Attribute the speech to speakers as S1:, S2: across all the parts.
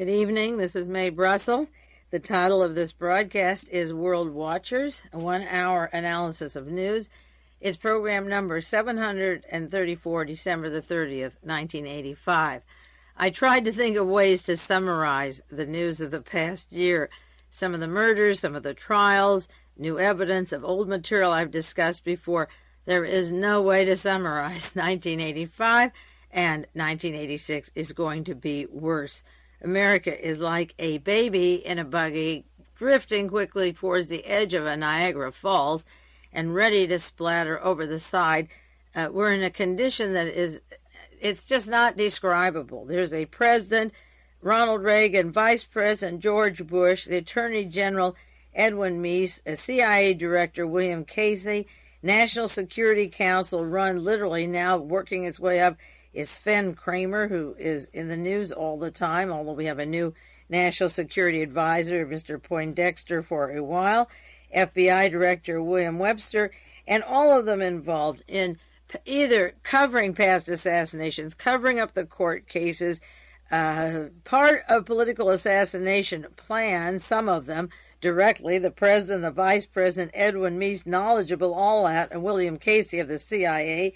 S1: Good evening. This is Mae Brussell. The title of this broadcast is World Watchers, a 1-hour analysis of news. It's program number 734, December the 30th, 1985. I tried to think of ways to summarize the news of the past year. Some of the murders, some of the trials, new evidence of old material I've discussed before. There is no way to summarize 1985, and 1986 is going to be worse. America is like a baby in a buggy, drifting quickly towards the edge of a Niagara Falls and ready to splatter over the side. We're in a condition that it's just not describable. There's a president, Ronald Reagan, Vice President George Bush, the Attorney General Edwin Meese, a CIA Director William Casey, National Security Council run literally now working its way up is Sven Kramer, who is in the news all the time, although we have a new National Security Advisor, Mr. Poindexter, for a while, FBI Director William Webster, and all of them involved in either covering past assassinations, covering up the court cases, part of political assassination plans, some of them directly, the President, the Vice President, Edwin Meese, knowledgeable, all that, and William Casey of the CIA,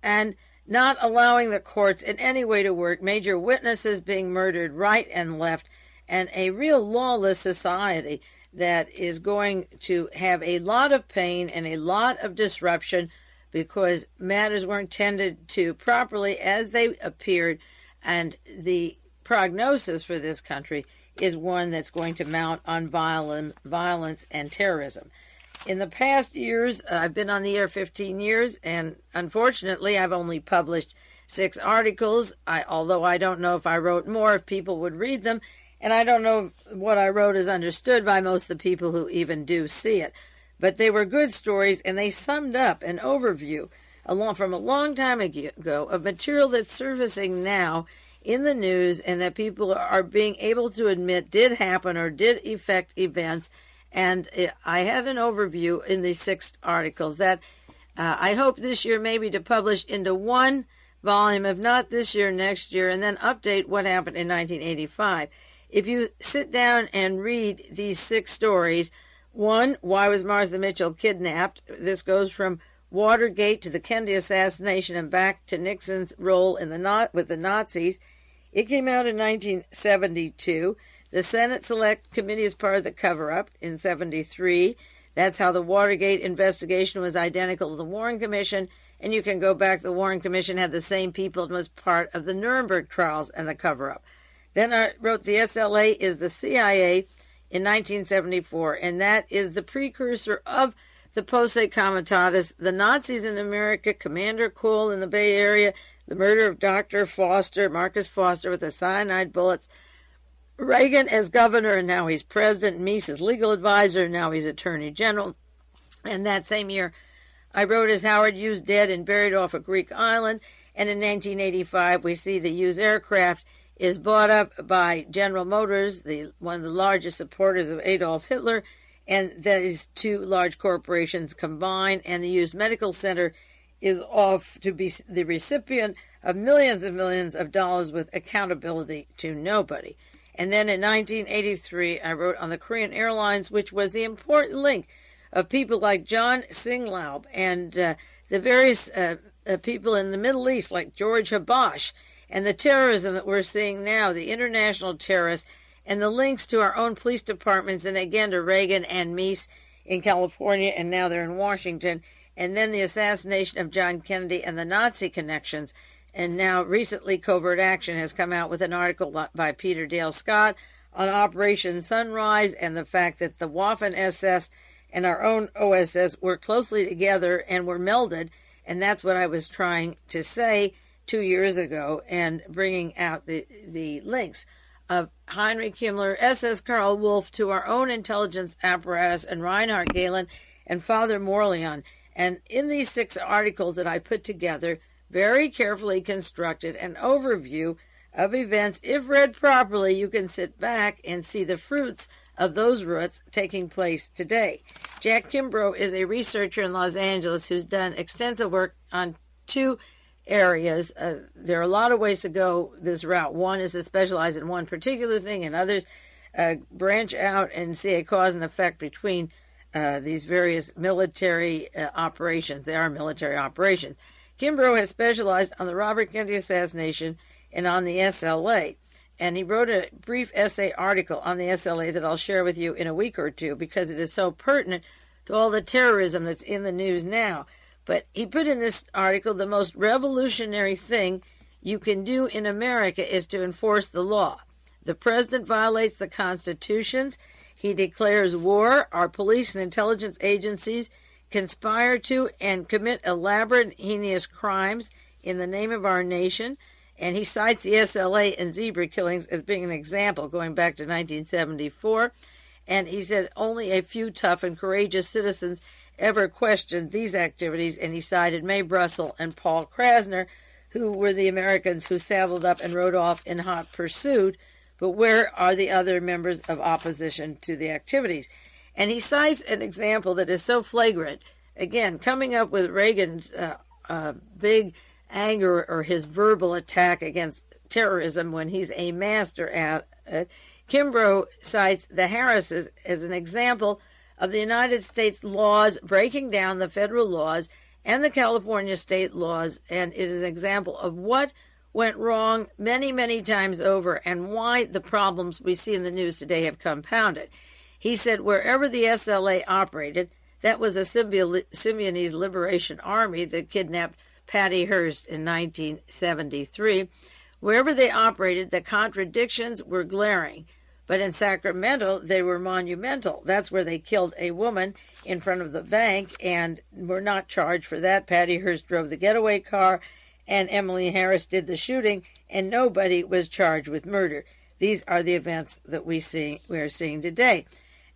S1: and not allowing the courts in any way to work, major witnesses being murdered right and left, and a real lawless society that is going to have a lot of pain and a lot of disruption because matters weren't tended to properly as they appeared, and the prognosis for this country is one that's going to mount on violence and terrorism. In the past years, I've been on the air 15 years, and unfortunately, I've only published 6 articles, although I don't know if I wrote more, if people would read them, and I don't know if what I wrote is understood by most of the people who even do see it. But they were good stories, and they summed up an overview from a long time ago of material that's surfacing now in the news and that people are being able to admit did happen or did affect events. And I had an overview in these 6 articles that I hope this year maybe to publish into one volume, if not this year, next year, and then update what happened in 1985. If you sit down and read these 6 stories, 1, why was Martha Mitchell kidnapped? This goes from Watergate to the Kennedy assassination and back to Nixon's role in with the Nazis. It came out in 1972. The Senate Select Committee is part of the cover-up in 73. That's how the Watergate investigation was identical to the Warren Commission, and you can go back. The Warren Commission had the same people and was part of the Nuremberg trials and the cover-up. Then I wrote the SLA is the CIA in 1974, and that is the precursor of the Posse Comitatus, the Nazis in America, Commander Cole in the Bay Area, the murder of Dr. Foster, Marcus Foster, with the cyanide bullets, Reagan as governor, and now he's president, Meese as legal advisor, and now he's attorney general. And that same year, I wrote as Howard Hughes dead and buried off a Greek island. And in 1985, we see the Hughes aircraft is bought up by General Motors, one of the largest supporters of Adolf Hitler, and these 2 large corporations combine, and the Hughes Medical Center is off to be the recipient of millions and millions of dollars with accountability to nobody. And then in 1983, I wrote on the Korean Airlines, which was the important link of people like John Singlaub and the various people in the Middle East like George Habash, and the terrorism that we're seeing now, the international terrorists, and the links to our own police departments, and again to Reagan and Meese in California, and now they're in Washington, and then the assassination of John Kennedy and the Nazi connections. And now, recently, Covert Action has come out with an article by Peter Dale Scott on Operation Sunrise and the fact that the Waffen-SS and our own OSS were closely together and were melded. And that's what I was trying to say 2 years ago, and bringing out the links of Heinrich Himmler, SS Karl Wolff, to our own intelligence apparatus, and Reinhard Gehlen and Father Morleon. And in these 6 articles that I put together, very carefully constructed an overview of events. If read properly, you can sit back and see the fruits of those roots taking place today. Jack Kimbrough is a researcher in Los Angeles who's done extensive work on 2 areas. There are a lot of ways to go this route. One is to specialize in one particular thing, and others branch out and see a cause and effect between these various military operations. They are military operations. Kimbrough has specialized on the Robert Kennedy assassination and on the SLA. And he wrote a brief essay article on the SLA that I'll share with you in a week or two because it is so pertinent to all the terrorism that's in the news now. But he put in this article, the most revolutionary thing you can do in America is to enforce the law. The president violates the constitutions. He declares war. Our police and intelligence agencies conspire to and commit elaborate, heinous crimes in the name of our nation. And he cites the SLA and zebra killings as being an example going back to 1974. And he said only a few tough and courageous citizens ever questioned these activities. And he cited Mae Brussell and Paul Krasner, who were the Americans who saddled up and rode off in hot pursuit. But where are the other members of opposition to the activities? And he cites an example that is so flagrant. Again, coming up with Reagan's big anger or his verbal attack against terrorism when he's a master at it, Kimbrough cites the Harrises as an example of the United States laws breaking down the federal laws and the California state laws, and it is an example of what went wrong many, many times over and why the problems we see in the news today have compounded. He said wherever the SLA operated, that was a Symbionese Liberation Army that kidnapped Patty Hearst in 1973. Wherever they operated, the contradictions were glaring. But in Sacramento, they were monumental. That's where they killed a woman in front of the bank and were not charged for that. Patty Hearst drove the getaway car, and Emily Harris did the shooting, and nobody was charged with murder. These are the events that we are seeing today.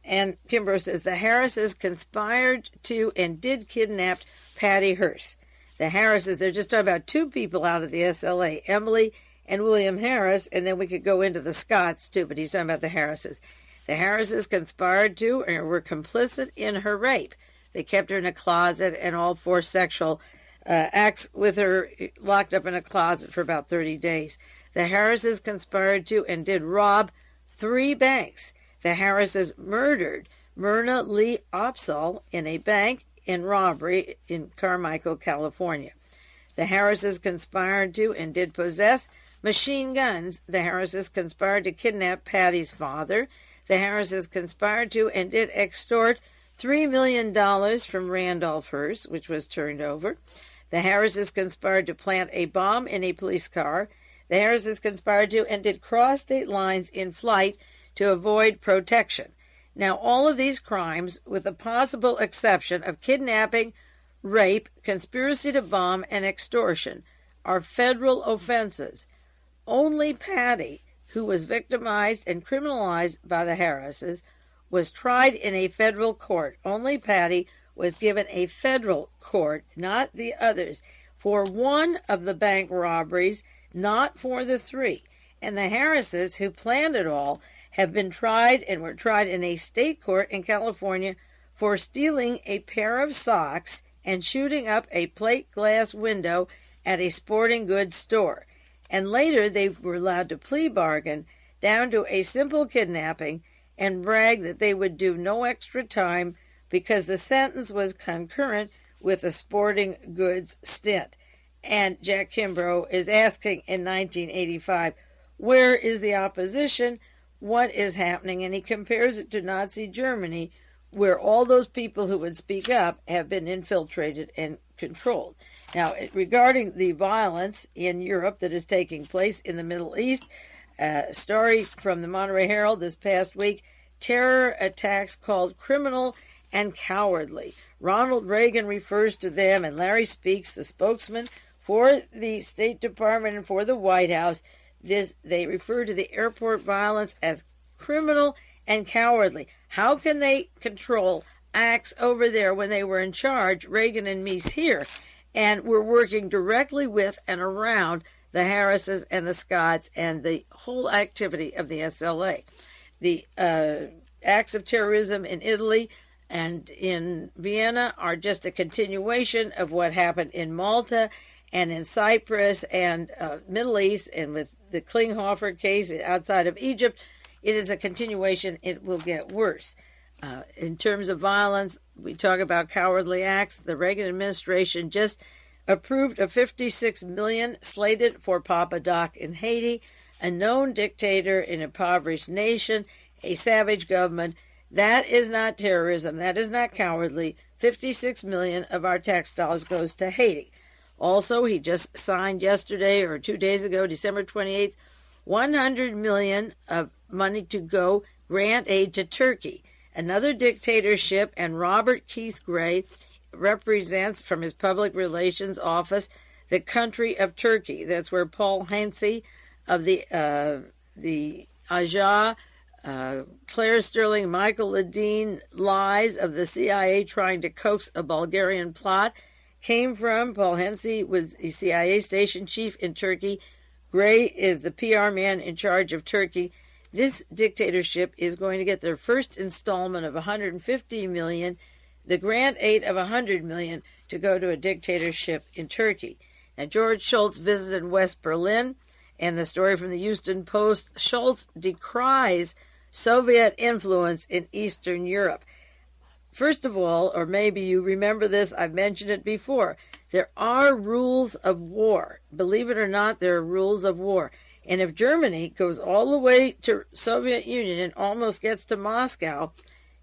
S1: And Kimbrough says the Harrises conspired to and did kidnap Patty Hearst. The Harrises, they're just talking about two people out of the SLA, Emily and William Harris, and then we could go into the Scotts too, but he's talking about the Harrises. The Harrises conspired to and were complicit in her rape. They kept her in a closet and all forced sexual acts with her locked up in a closet for about 30 days. The Harrises conspired to and did rob 3 banks. The Harrises murdered Myrna Lee Opsahl in a bank in robbery in Carmichael, California. The Harrises conspired to and did possess machine guns. The Harrises conspired to kidnap Patty's father. The Harrises conspired to and did extort $3 million from Randolph Hearst, which was turned over. The Harrises conspired to plant a bomb in a police car. The Harrises conspired to and did cross state lines in flight to avoid protection. Now, all of these crimes, with the possible exception of kidnapping, rape, conspiracy to bomb, and extortion, are federal offenses. Only Patty, who was victimized and criminalized by the Harrises, was tried in a federal court. Only Patty was given a federal court, not the others, for one of the bank robberies, not for the 3. And the Harrises, who planned it all, have been tried and were tried in a state court in California for stealing a pair of socks and shooting up a plate glass window at a sporting goods store. And later they were allowed to plea bargain down to a simple kidnapping and brag that they would do no extra time because the sentence was concurrent with a sporting goods stint. And Jack Kimbrough is asking in 1985, where is the opposition? What is happening? And he compares it to Nazi Germany, where all those people who would speak up have been infiltrated and controlled. Now, regarding the violence in Europe that is taking place in the Middle East, a story from the Monterey Herald this past week, terror attacks called criminal and cowardly. Ronald Reagan refers to them, and Larry Speaks, the spokesman for the State Department and for the White House, they refer to the airport violence as criminal and cowardly. How can they control acts over there when they were in charge, Reagan and Mies here, and were working directly with and around the Harrises and the Scotts and the whole activity of the SLA? The acts of terrorism in Italy and in Vienna are just a continuation of what happened in Malta and in Cyprus and Middle East, and with the Klinghoffer case outside of Egypt, it is a continuation. It will get worse. In terms of violence, we talk about cowardly acts. The Reagan administration just approved a $56 million slated for Papa Doc in Haiti, a known dictator in an impoverished nation, a savage government. That is not terrorism. That is not cowardly. $56 million of our tax dollars goes to Haiti. Also, he just signed yesterday or 2 days ago, December 28th, $100 million of money to go grant aid to Turkey, another dictatorship, and Robert Keith Gray represents from his public relations office the country of Turkey. That's where Paul Hensey of the Aja, Claire Sterling, Michael Ledeen lies of the CIA trying to coax a Bulgarian plot came from. Paul Hensey was the CIA station chief in Turkey. Gray is the PR man in charge of Turkey. This dictatorship is going to get their first installment of $150 million, the grant aid of $100 million to go to a dictatorship in Turkey. Now, George Shultz visited West Berlin, and the story from the Houston Post, Shultz decries Soviet influence in Eastern Europe. First of all, or maybe you remember this, I've mentioned it before, there are rules of war. Believe it or not, there are rules of war. And if Germany goes all the way to Soviet Union and almost gets to Moscow,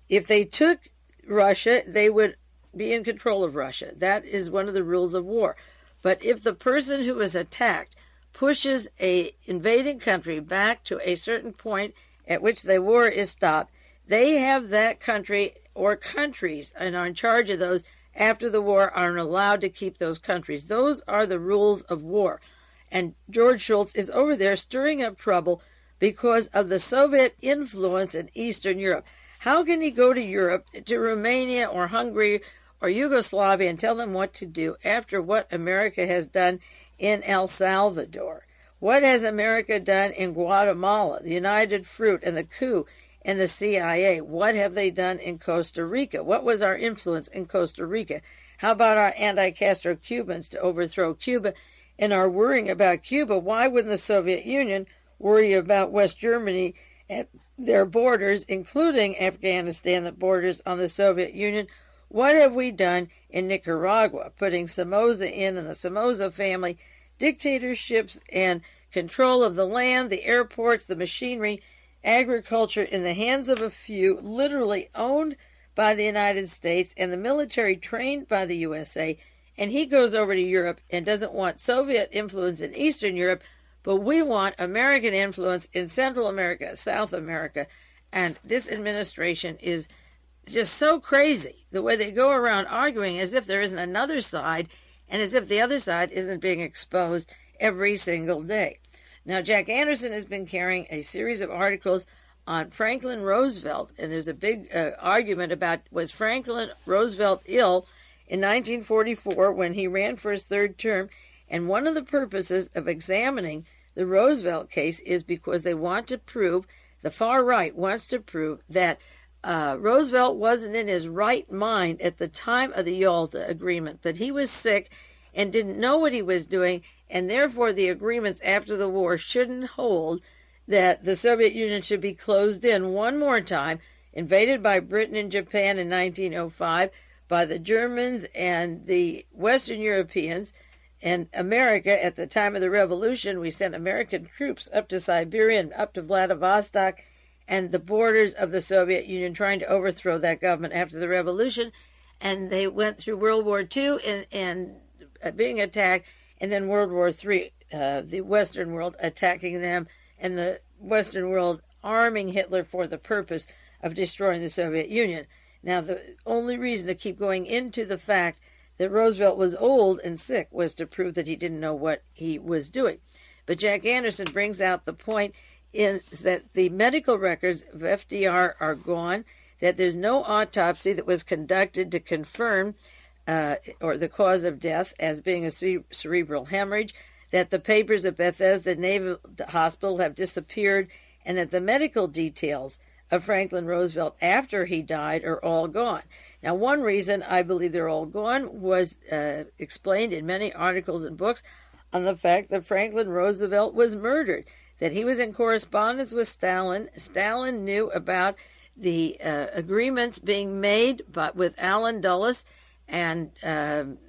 S1: if they took Russia, they would be in control of Russia. That is one of the rules of war. But if the person who is attacked pushes a invading country back to a certain point at which the war is stopped, they have that country or countries and are in charge of those after the war, aren't allowed to keep those countries. Those are the rules of war. And George Shultz is over there stirring up trouble because of the Soviet influence in Eastern Europe. How can he go to Europe, to Romania or Hungary or Yugoslavia, and tell them what to do after what America has done in El Salvador? What has America done in Guatemala, the United Fruit, and the coup, and the CIA? What have they done in Costa Rica? What was our influence in Costa Rica? How about our anti-Castro Cubans to overthrow Cuba? And are worrying about Cuba, why wouldn't the Soviet Union worry about West Germany at their borders, including Afghanistan, that borders on the Soviet Union? What have we done in Nicaragua, putting Somoza in and the Somoza family, dictatorships and control of the land, the airports, the machinery, agriculture in the hands of a few, literally owned by the United States, and the military trained by the USA. And he goes over to Europe and doesn't want Soviet influence in Eastern Europe, but we want American influence in Central America, South America. And this administration is just so crazy, the way they go around arguing as if there isn't another side, and as if the other side isn't being exposed every single day. Now, Jack Anderson has been carrying a series of articles on Franklin Roosevelt, and there's a big argument about, was Franklin Roosevelt ill in 1944 when he ran for his third term? And one of the purposes of examining the Roosevelt case is because they want to prove, the far right wants to prove, that Roosevelt wasn't in his right mind at the time of the Yalta Agreement, that he was sick and didn't know what he was doing, and therefore the agreements after the war shouldn't hold, that the Soviet Union should be closed in one more time, invaded by Britain and Japan in 1905, by the Germans and the Western Europeans, and America. At the time of the revolution, we sent American troops up to Siberia and up to Vladivostok and the borders of the Soviet Union, trying to overthrow that government after the revolution. And they went through World War II and being attacked, and then World War III, the Western world attacking them, and the Western world arming Hitler for the purpose of destroying the Soviet Union. Now, the only reason to keep going into the fact that Roosevelt was old and sick was to prove that he didn't know what he was doing. But Jack Anderson brings out the point is that the medical records of FDR are gone, that there's no autopsy that was conducted to confirm or the cause of death as being a cerebral hemorrhage, that the papers at Bethesda Naval Hospital have disappeared, and that the medical details of Franklin Roosevelt after he died are all gone. Now, one reason I believe they're all gone was explained in many articles and books on the fact that Franklin Roosevelt was murdered, that he was in correspondence with Stalin. Stalin knew about the agreements being made with Allen Dulles and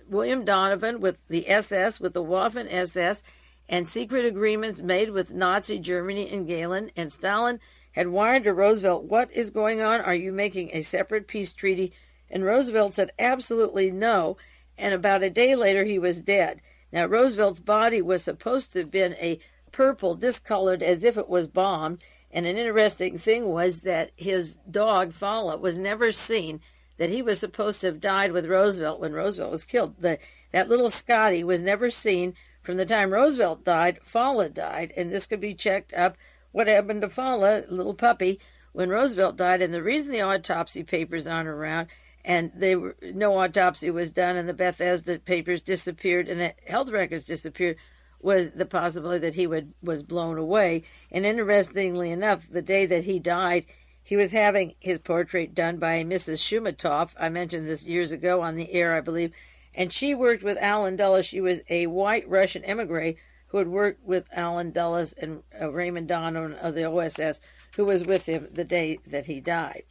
S1: William Donovan with the SS, with the Waffen SS, and secret agreements made with Nazi Germany and Gehlen. And Stalin had wired to Roosevelt, what is going on? Are you making a separate peace treaty? And Roosevelt said, absolutely no. And about a day later, he was dead. Now, Roosevelt's body was supposed to have been a purple, discolored, as if it was bombed. And an interesting thing was that his dog, Fala, was never seen, that he was supposed to have died with Roosevelt when Roosevelt was killed. That little Scotty was never seen. From the time Roosevelt died, Fala died, and this could be checked up. What happened to Fala, little puppy, when Roosevelt died? And the reason the autopsy papers aren't around, and no autopsy was done, and the Bethesda papers disappeared, and the health records disappeared, was the possibility that he was blown away. And interestingly enough, the day that he died, he was having his portrait done by Mrs. Shumatov. I mentioned this years ago on the air, I believe. And she worked with Allen Dulles. She was a white Russian emigre who had worked with Allen Dulles and Raymond Donovan of the OSS, who was with him the day that he died.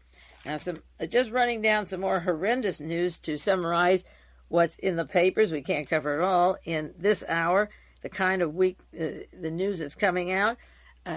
S1: Now, just running down some more horrendous news to summarize what's in the papers. We can't cover it all in this hour. The kind of week, the news that's coming out.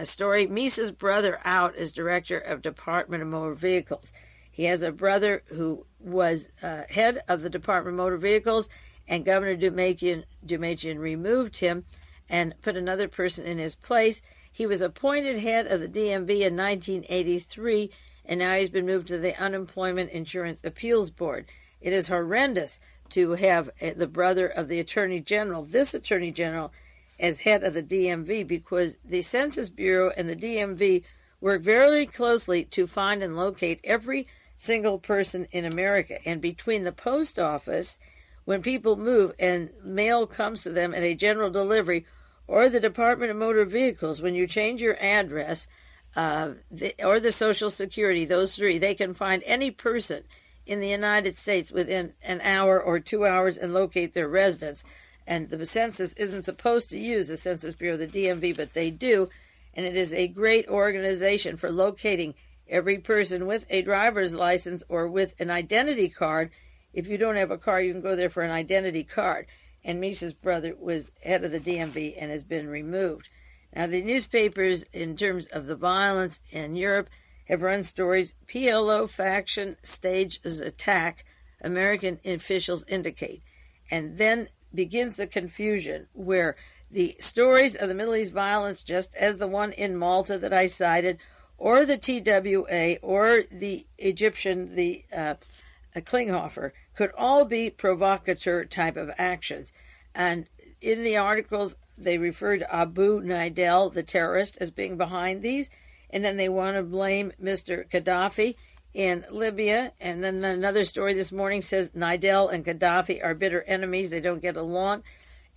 S1: Story, Mises' brother out as director of Department of Motor Vehicles. He has a brother who was head of the Department of Motor Vehicles, and Governor Dumaichian removed him and put another person in his place. He was appointed head of the DMV in 1983, and now he's been moved to the Unemployment Insurance Appeals Board. It is horrendous to have the brother of the Attorney General, this Attorney General, as head of the DMV, because the Census Bureau and the DMV work very closely to find and locate every single person in America. And between the post office, when people move and mail comes to them at a general delivery, or the Department of Motor Vehicles, when you change your address, or the Social Security, those three, they can find any person in the United States within an hour or 2 hours and locate their residence. And the census isn't supposed to use the Census Bureau, the DMV, but they do. And it is a great organization for locating every person with a driver's license or with an identity card. If you don't have a car, you can go there for an identity card. And Mises' brother was head of the DMV and has been removed. Now, the newspapers, in terms of the violence in Europe, have run stories, PLO faction stages attack, American officials indicate. And then begins the confusion where the stories of the Middle East violence, just as the one in Malta that I cited, or the TWA, or the Egyptian, the Klinghoffer, could all be provocateur type of actions. And in the articles, they refer to Abu Nidel, the terrorist, as being behind these. And then they want to blame Mr. Gaddafi in Libya. And then another story this morning says Nidel and Gaddafi are bitter enemies. They don't get along.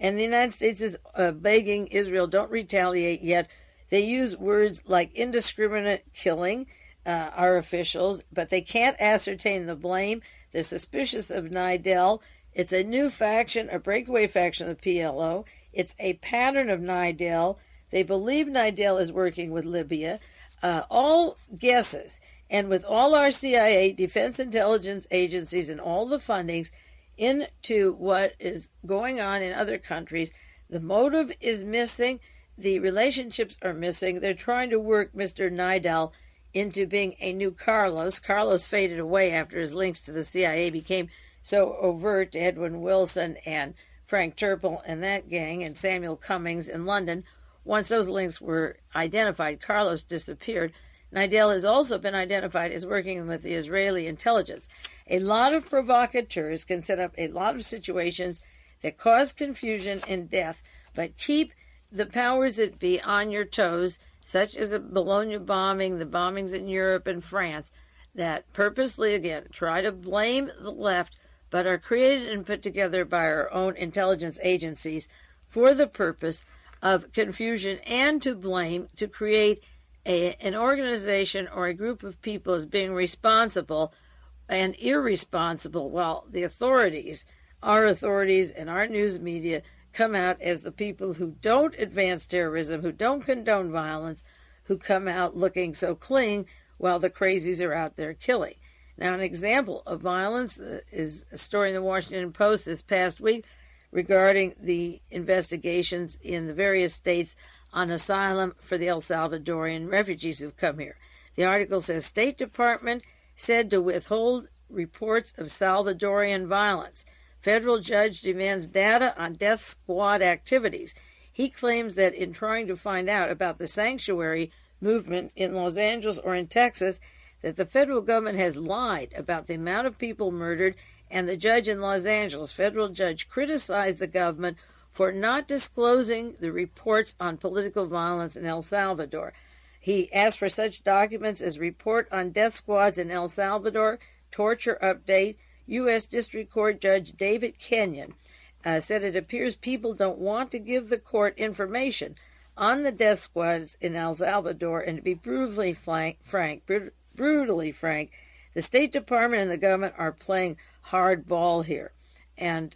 S1: And the United States is begging Israel, don't retaliate yet. They use words like indiscriminate killing, our officials, but they can't ascertain the blame. They're suspicious of Nidel. It's a new faction, a breakaway faction of the PLO. It's a pattern of Nidel. They believe Nidel is working with Libya. All guesses. And with all our CIA, defense intelligence agencies, and all the fundings into what is going on in other countries, the motive is missing. The relationships are missing. They're trying to work Mr. Nidel into being a new Carlos. Carlos faded away after his links to the CIA became so overt to Edwin Wilson and Frank Turple and that gang and Samuel Cummings in London. Once those links were identified, Carlos disappeared. Nidel has also been identified as working with the Israeli intelligence. A lot of provocateurs can set up a lot of situations that cause confusion and death, but keep the powers that be on your toes, such as the Bologna bombing, the bombings in Europe and France, that purposely, again, try to blame the left, but are created and put together by our own intelligence agencies for the purpose of confusion and to blame, to create an organization or a group of people is being responsible and irresponsible, while the authorities, our authorities and our news media, come out as the people who don't advance terrorism, who don't condone violence, who come out looking so clean while the crazies are out there killing. Now, an example of violence is a story in the Washington Post this past week regarding the investigations in the various states on asylum for the El Salvadorian refugees who've come here. The article says State Department said to withhold reports of Salvadorian violence. Federal judge demands data on death squad activities. He claims that in trying to find out about the sanctuary movement in Los Angeles or in Texas, that the federal government has lied about the amount of people murdered, and the judge in Los Angeles, federal judge, criticized the government for not disclosing the reports on political violence in El Salvador. He asked for such documents as report on death squads in El Salvador, torture update. U.S. District Court Judge David Kenyon said it appears people don't want to give the court information on the death squads in El Salvador, and to be brutally frank, the State Department and the government are playing hardball here. And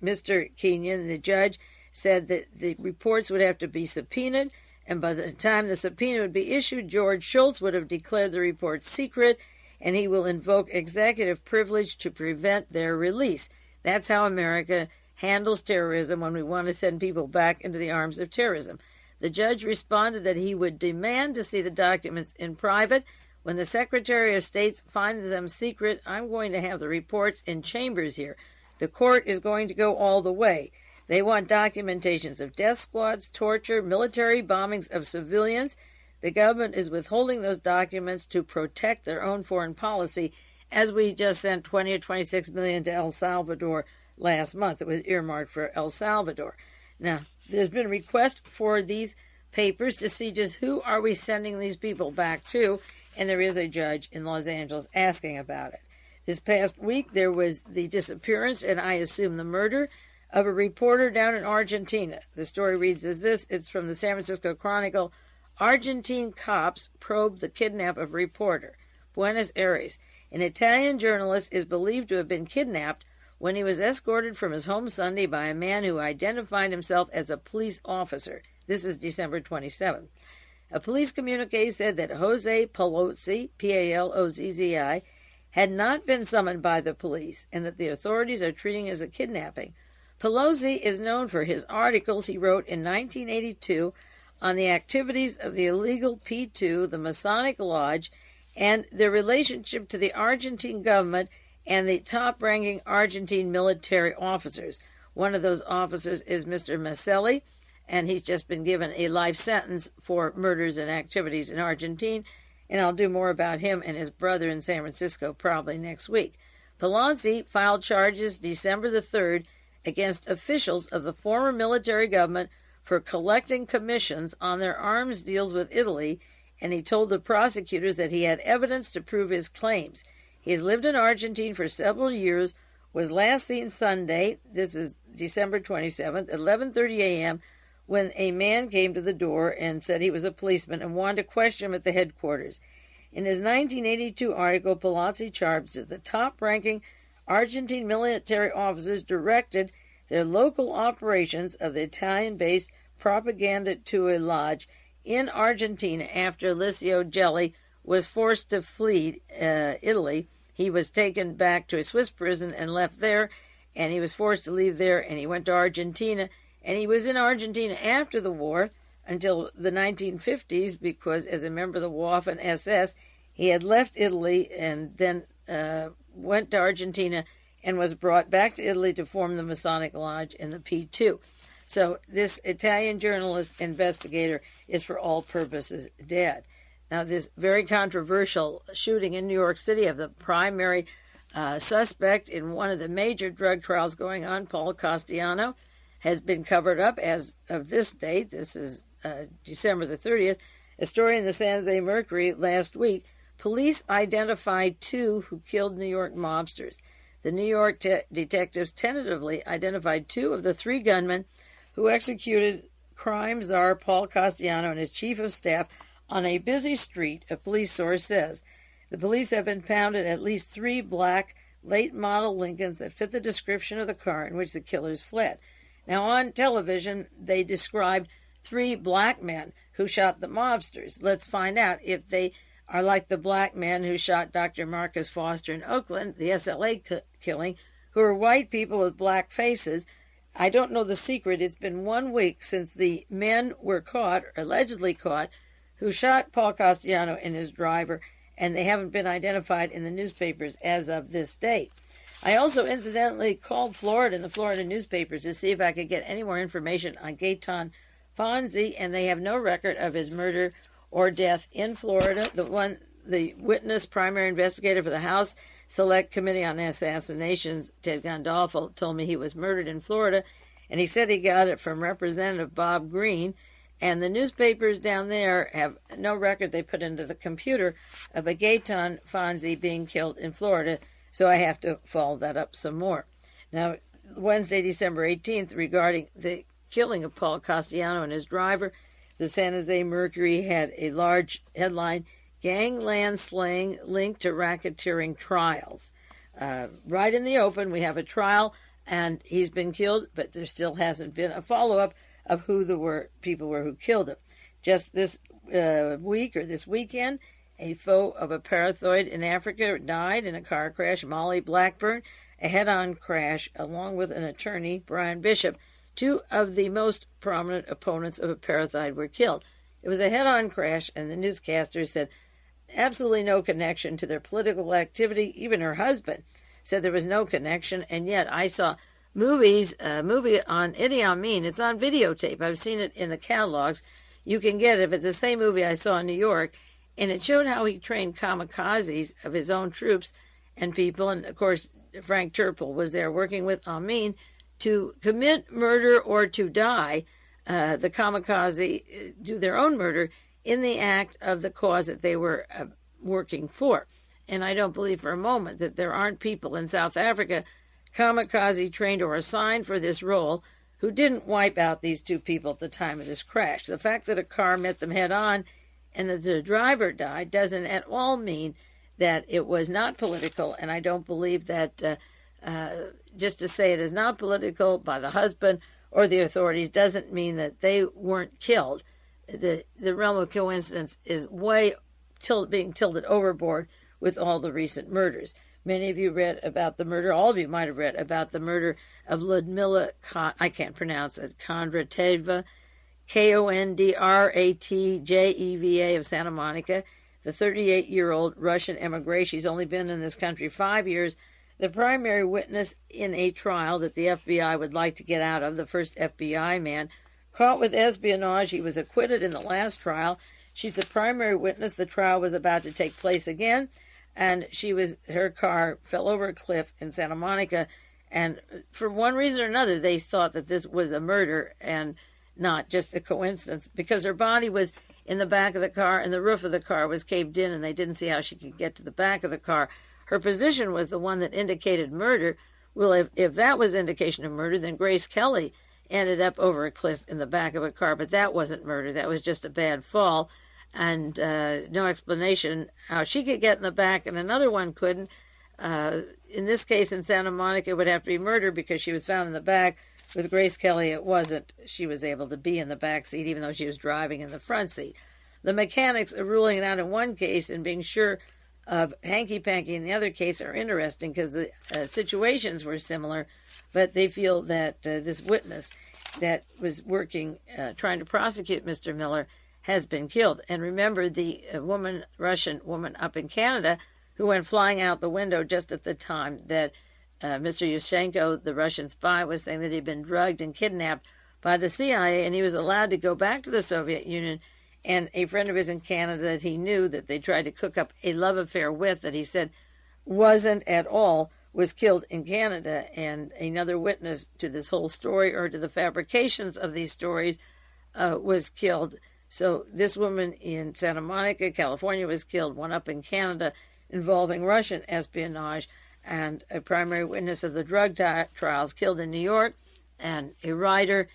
S1: Mr. Kenyon, the judge, said that the reports would have to be subpoenaed, and by the time the subpoena would be issued, George Shultz would have declared the reports secret, and he will invoke executive privilege to prevent their release. That's how America handles terrorism when we want to send people back into the arms of terrorism. The judge responded that he would demand to see the documents in private. When the Secretary of State finds them secret, I'm going to have the reports in chambers here. The court is going to go all the way. They want documentations of death squads, torture, military bombings of civilians. The government is withholding those documents to protect their own foreign policy, as we just sent 20 or 26 million to El Salvador last month. It was earmarked for El Salvador. Now, there's been a request for these papers to see just who are we sending these people back to, and there is a judge in Los Angeles asking about it. This past week, there was the disappearance, and I assume the murder, of a reporter down in Argentina. The story reads as this. It's from the San Francisco Chronicle. Argentine cops probe the kidnap of a reporter. Buenos Aires. An Italian journalist is believed to have been kidnapped when he was escorted from his home Sunday by a man who identified himself as a police officer. This is December 27th. A police communique said that Jose Palozzi, P-A-L-O-Z-Z-I, had not been summoned by the police and that the authorities are treating it as a kidnapping. Palozzi is known for his articles he wrote in 1982 on the activities of the illegal P2, the Masonic Lodge, and their relationship to the Argentine government and the top-ranking Argentine military officers. One of those officers is Mr. Maselli, and he's just been given a life sentence for murders and activities in Argentina, and I'll do more about him and his brother in San Francisco probably next week. Palazzi filed charges December the 3rd against officials of the former military government for collecting commissions on their arms deals with Italy, and he told the prosecutors that he had evidence to prove his claims. He has lived in Argentina for several years, was last seen Sunday, this is December 27th, at 11:30 a.m., when a man came to the door and said he was a policeman and wanted to question him at the headquarters. In his 1982 article, Palazzi charged that the top-ranking Argentine military officers directed their local operations of the Italian-based Propaganda Tua Lodge in Argentina after Licio Gelli was forced to flee Italy. He was taken back to a Swiss prison and left there, and he was forced to leave there, and he went to Argentina. And he was in Argentina after the war until the 1950s because, as a member of the Waffen SS, he had left Italy and then went to Argentina and was brought back to Italy to form the Masonic Lodge in the P2. So this Italian journalist investigator is for all purposes dead. Now, this very controversial shooting in New York City of the primary suspect in one of the major drug trials going on, Paul Castellano, has been covered up as of this date. This is December the 30th. A story in the San Jose Mercury last week. Police identified two who killed New York mobsters. The New York detectives tentatively identified two of the three gunmen who executed crime czar Paul Castellano and his chief of staff on a busy street, a police source says. The police have impounded at least 3 black late-model Lincolns that fit the description of the car in which the killers fled. Now, on television, they described 3 black men who shot the mobsters. Let's find out if they are like the black men who shot Dr. Marcus Foster in Oakland, the SLA killing, who are white people with black faces. I don't know the secret. It's been 1 week since the men were caught, or allegedly caught, who shot Paul Castellano and his driver, and they haven't been identified in the newspapers as of this date. I also incidentally called Florida and the Florida newspapers to see if I could get any more information on Gaetan Fonzi, and they have no record of his murder or death in Florida. The witness, primary investigator for the House Select Committee on Assassinations, Ted Gandolfo, told me he was murdered in Florida, and he said he got it from Representative Bob Green. And the newspapers down there have no record they put into the computer of a Gaetan Fonzi being killed in Florida, so I have to follow that up some more. Now, Wednesday, December 18th, regarding the killing of Paul Castellano and his driver, the San Jose Mercury had a large headline, Gangland Slaying Linked to Racketeering Trials. Right in the open, we have a trial, and he's been killed, but there still hasn't been a follow-up of who the people were who killed him. Just this week or this weekend, a foe of apartheid in Africa died in a car crash. Molly Blackburn, a head-on crash, along with an attorney, Brian Bishop. 2 of the most prominent opponents of apartheid were killed. It was a head-on crash, and the newscaster said absolutely no connection to their political activity. Even her husband said there was no connection, and yet I saw a movie on Idi Amin. It's on videotape. I've seen it in the catalogs. You can get it if it's the same movie I saw in New York, and it showed how he trained kamikazes of his own troops and people, and of course Frank Turple was there working with Amin to commit murder or to die. The kamikaze do their own murder in the act of the cause that they were working for. And I don't believe for a moment that there aren't people in South Africa kamikaze trained or assigned for this role who didn't wipe out these 2 people at the time of this crash. The fact that a car met them head on and that the driver died doesn't at all mean that it was not political, and I don't believe that just to say it is not political by the husband or the authorities doesn't mean that they weren't killed. The realm of coincidence is way being tilted overboard with all the recent murders. Many of you read about the murder, all of you might have read about the murder of Ludmila, I can't pronounce it, Kondratjeva, Kondratjeva of Santa Monica, the 38-year-old Russian emigre. She's only been in this country 5 years. The primary witness in a trial that the FBI would like to get out of, the first FBI man, caught with espionage. He was acquitted in the last trial. She's the primary witness. The trial was about to take place again, and her car fell over a cliff in Santa Monica, and for one reason or another, they thought that this was a murder and not just a coincidence, because her body was in the back of the car and the roof of the car was caved in, and they didn't see how she could get to the back of the car. Her position was the one that indicated murder. Well, if that was indication of murder, then Grace Kelly ended up over a cliff in the back of a car, but that wasn't murder. That was just a bad fall, and no explanation how she could get in the back and another one couldn't. In this case, in Santa Monica, it would have to be murder because she was found in the back. With Grace Kelly, it wasn't. She was able to be in the back seat, even though she was driving in the front seat. The mechanics are ruling it out in one case and being sure of hanky-panky in the other case are interesting because the situations were similar, but they feel that this witness that was working, trying to prosecute Mr. Miller, has been killed. And remember, the Russian woman up in Canada who went flying out the window just at the time that Mr. Yushchenko, the Russian spy, was saying that he'd been drugged and kidnapped by the CIA, and he was allowed to go back to the Soviet Union. And a friend of his in Canada that he knew that they tried to cook up a love affair with, that he said wasn't at all, was killed in Canada. And another witness to this whole story, or to the fabrications of these stories, was killed. So this woman in Santa Monica, California, was killed. One up in Canada involving Russian espionage, and a primary witness of the drug trials killed in New York, and a writer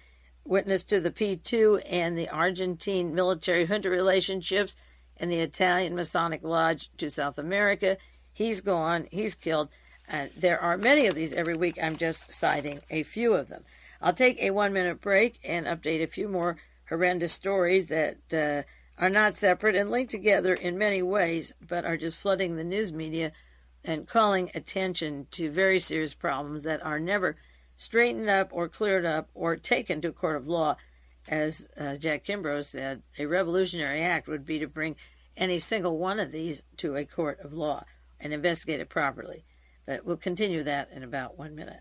S1: witness to the P2 and the Argentine military junta relationships and the Italian Masonic Lodge to South America. He's gone. He's killed. There are many of these every week. I'm just citing a few of them. I'll take a 1-minute break and update a few more horrendous stories that are not separate and linked together in many ways, but are just flooding the news media and calling attention to very serious problems that are never straightened up or cleared up or taken to a court of law. As Jack Kimbrough said, a revolutionary act would be to bring any single one of these to a court of law and investigate it properly. But we'll continue that in about 1 minute.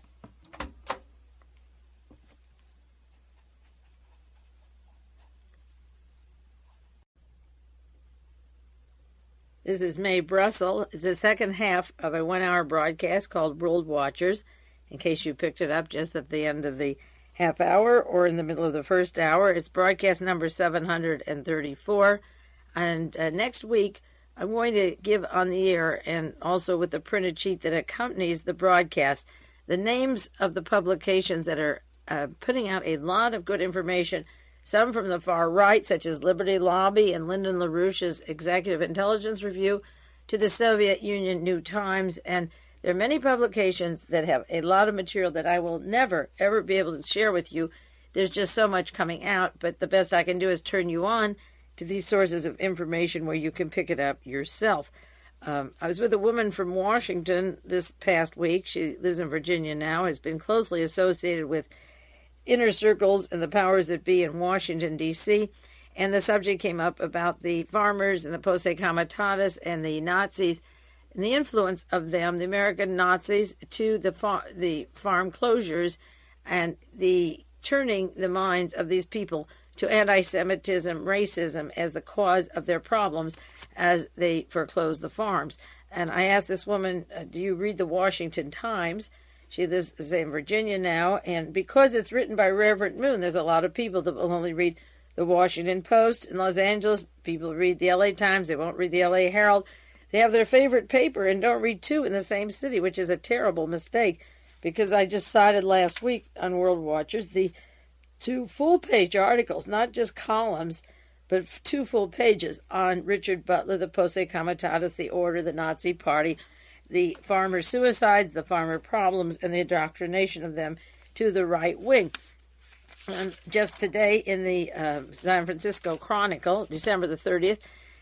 S1: This is Mae Brussell. It's the second half of a 1-hour broadcast called World Watchers, in case you picked it up just at the end of the half hour or in the middle of the first hour. It's broadcast number 734. And next week, I'm going to give on the air, and also with the printed sheet that accompanies the broadcast, the names of the publications that are putting out a lot of good information, some from the far right, such as Liberty Lobby and Lyndon LaRouche's Executive Intelligence Review, to the Soviet Union New Times. And there are many publications that have a lot of material that I will never, ever be able to share with you. There's just so much coming out, but the best I can do is turn you on to these sources of information where you can pick it up yourself. I was with a woman from Washington this past week. She lives in Virginia now, has been closely associated with inner circles and the powers that be in Washington, D.C., and the subject came up about the farmers and the Posse Comitatus and the Nazis and the influence of them, the American Nazis, to the farm closures and the turning the minds of these people to anti-Semitism, racism as the cause of their problems as they foreclosed the farms. And I asked this woman, do you read the Washington Times? She lives in Virginia now, and because it's written by Reverend Moon, there's a lot of people that will only read the Washington Post. In Los Angeles, people read the LA Times. They won't read the LA Herald. They have their favorite paper and don't read two in the same city, which is a terrible mistake, because I just cited last week on World Watchers the 2 full-page articles, not just columns, but 2 full pages on Richard Butler, the Posse Comitatus, the Order, the Nazi Party, the farmer suicides, the farmer problems, and the indoctrination of them to the right wing. And just today in the San Francisco Chronicle, December the 30th,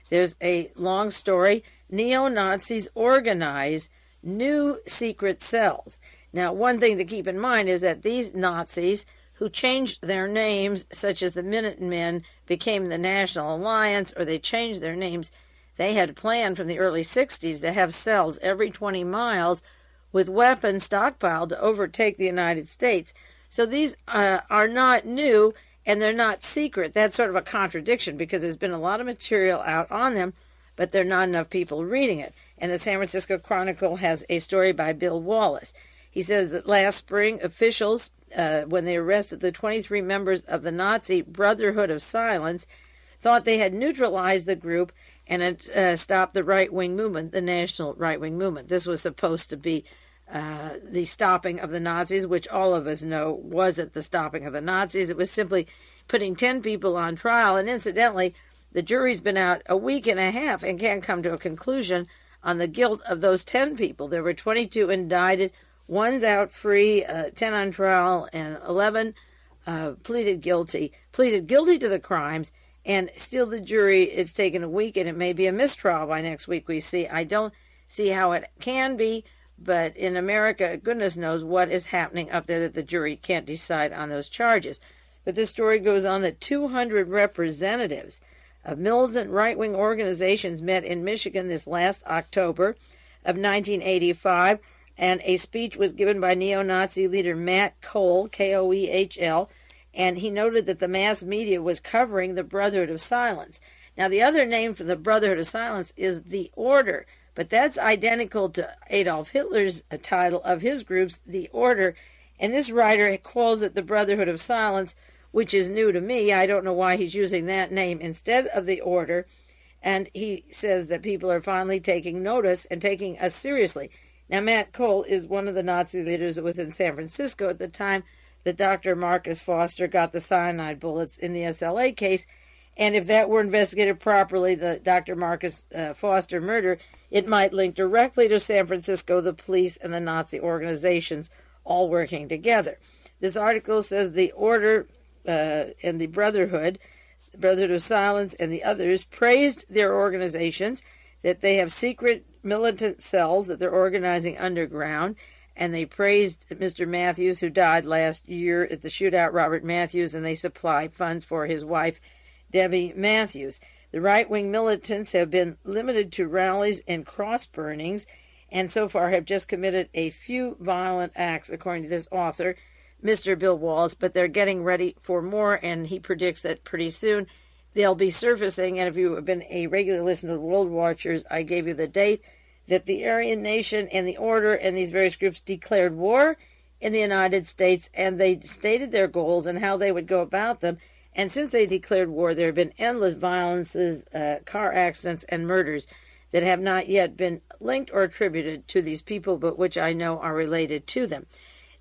S1: there's a long story, Neo-Nazis Organize New Secret Cells. Now, one thing to keep in mind is that these Nazis who changed their names, such as the Minutemen became the National Alliance, or they changed their names, they had planned from the early 60s to have cells every 20 miles with weapons stockpiled to overtake the United States. So these are not new, and they're not secret. That's sort of a contradiction, because there's been a lot of material out on them, but there are not enough people reading it. And the San Francisco Chronicle has a story by Bill Wallace. He says that last spring, officials, when they arrested the 23 members of the Nazi Brotherhood of Silence, thought they had neutralized the group and had stopped the right-wing movement, the national right-wing movement. This was supposed to be the stopping of the Nazis, which all of us know wasn't the stopping of the Nazis. It was simply putting 10 people on trial. And incidentally, the jury's been out a week and a half and can't come to a conclusion on the guilt of those 10 people. There were 22 indicted. One's out free, 10 on trial, and 11 pleaded guilty to the crimes. And still the jury, it's taken a week, and it may be a mistrial by next week, we see. I don't see how it can be, but in America, goodness knows what is happening up there that the jury can't decide on those charges. But this story goes on that 200 representatives of militant right-wing organizations met in Michigan this last October of 1985, and a speech was given by neo-Nazi leader Matt Kohl, Koehl, and he noted that the mass media was covering the Brotherhood of Silence. Now, the other name for the Brotherhood of Silence is the Order, but that's identical to Adolf Hitler's title of his groups, the Order, and this writer calls it the Brotherhood of Silence, which is new to me. I don't know why he's using that name instead of the Order, and he says that people are finally taking notice and taking us seriously. Now, Matt Kohl is one of the Nazi leaders that was in San Francisco at the time that Dr. Marcus Foster got the cyanide bullets in the SLA case. And if that were investigated properly, the Dr. Marcus Foster murder, it might link directly to San Francisco, the police, and the Nazi organizations all working together. This article says the Order and the Brotherhood of Silence, and the others praised their organizations, that they have secret militant cells that they're organizing underground, and they praised Mr. Matthews, who died last year at the shootout, Robert Matthews, and they supply funds for his wife, Debbie Matthews. The right-wing militants have been limited to rallies and cross-burnings, and so far have just committed a few violent acts, according to this author, Mr. Bill Wallace, but they're getting ready for more, and he predicts that pretty soon they'll be surfacing. And if you have been a regular listener to World Watchers, I gave you the date that the Aryan Nation and the Order and these various groups declared war in the United States, and they stated their goals and how they would go about them. And since they declared war, there have been endless violences, car accidents, and murders that have not yet been linked or attributed to these people, but which I know are related to them.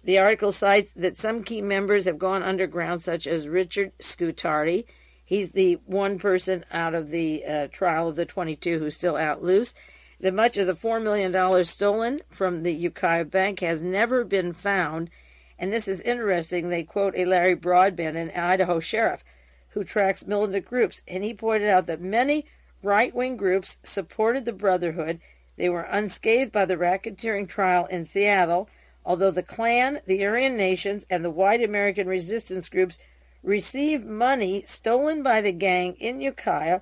S1: The article cites that some key members have gone underground, such as Richard Scutari. He's the one person out of the trial of the 22 who's still out loose. That much of the $4 million stolen from the Ukiah Bank has never been found. And this is interesting. They quote a Larry Broadbent, an Idaho sheriff, who tracks militant groups. And he pointed out that many right-wing groups supported the Brotherhood. They were unscathed by the racketeering trial in Seattle, although the Klan, the Aryan Nations, and the white American resistance groups received money stolen by the gang in Ukiah.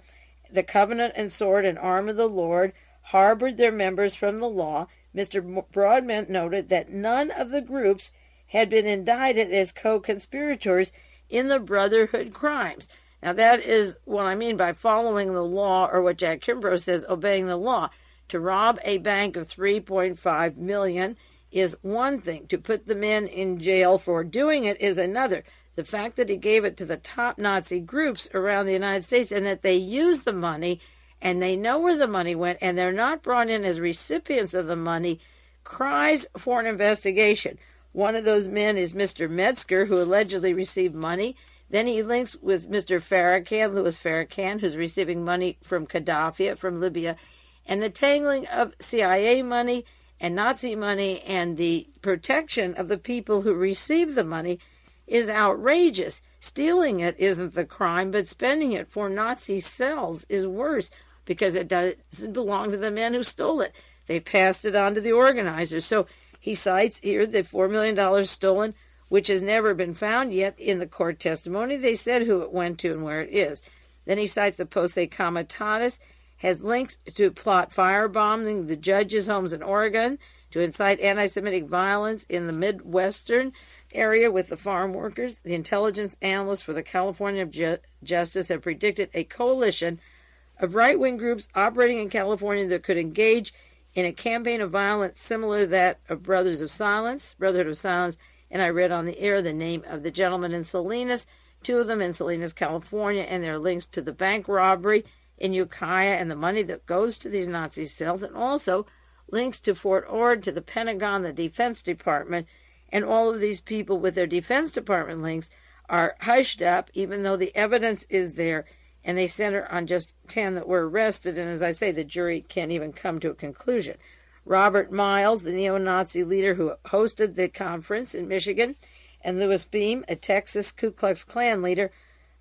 S1: The Covenant and Sword and Arm of the Lord harbored their members from the law. Mr. Broadbent noted that none of the groups had been indicted as co-conspirators in the Brotherhood crimes. Now, that is what I mean by following the law, or what Jack Kimbrough says, obeying the law. To rob a bank of $3.5 million is one thing. To put the men in jail for doing it is another. The fact that he gave it to the top Nazi groups around the United States, and that they used the money, and they know where the money went, and they're not brought in as recipients of the money, cries for an investigation. One of those men is Mr. Metzger, who allegedly received money. Then he links with Mr. Farrakhan, Louis Farrakhan, who's receiving money from Gaddafi, from Libya. And the tangling of CIA money and Nazi money and the protection of the people who receive the money is outrageous. Stealing it isn't the crime, but spending it for Nazi cells is worse, because it doesn't belong to the men who stole it. They passed it on to the organizers. So he cites here the $4 million stolen, which has never been found yet. In the court testimony, they said who it went to and where it is. Then he cites the Posse Comitatus, has links to plot firebombing the judges' homes in Oregon, to incite anti-Semitic violence in the Midwestern area with the farm workers. The intelligence analysts for the California Justice have predicted a coalition of right-wing groups operating in California that could engage in a campaign of violence similar to that of Brotherhood of Silence, and I read on the air the name of the gentleman in Salinas, two of them in Salinas, California, and their links to the bank robbery in Ukiah and the money that goes to these Nazi cells, and also links to Fort Ord, to the Pentagon, the Defense Department, and all of these people with their Defense Department links are hushed up, even though the evidence is there, and they center on just 10 that were arrested, and as I say, the jury can't even come to a conclusion. Robert Miles, the neo-Nazi leader who hosted the conference in Michigan, and Louis Beam, a Texas Ku Klux Klan leader,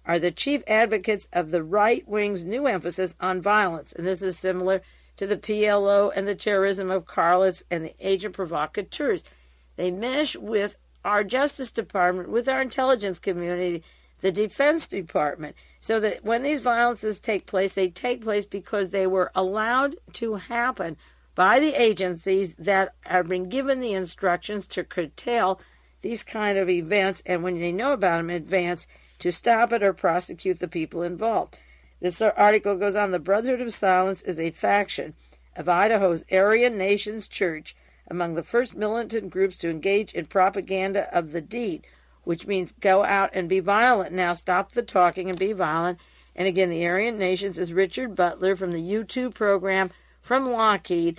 S1: are the chief advocates of the right wing's new emphasis on violence, and this is similar to the PLO and the terrorism of Carlitz and the agent provocateurs. They mesh with our Justice Department, with our intelligence community, the Defense Department, so that when these violences take place, they take place because they were allowed to happen by the agencies that have been given the instructions to curtail these kind of events, and when they know about them in advance, to stop it or prosecute the people involved. This article goes on, the Brotherhood of Silence is a faction of Idaho's Aryan Nations Church, among the first militant groups to engage in propaganda of the deed, which means go out and be violent. Now stop the talking and be violent. And again, the Aryan Nations is Richard Butler from the U2 program from Lockheed,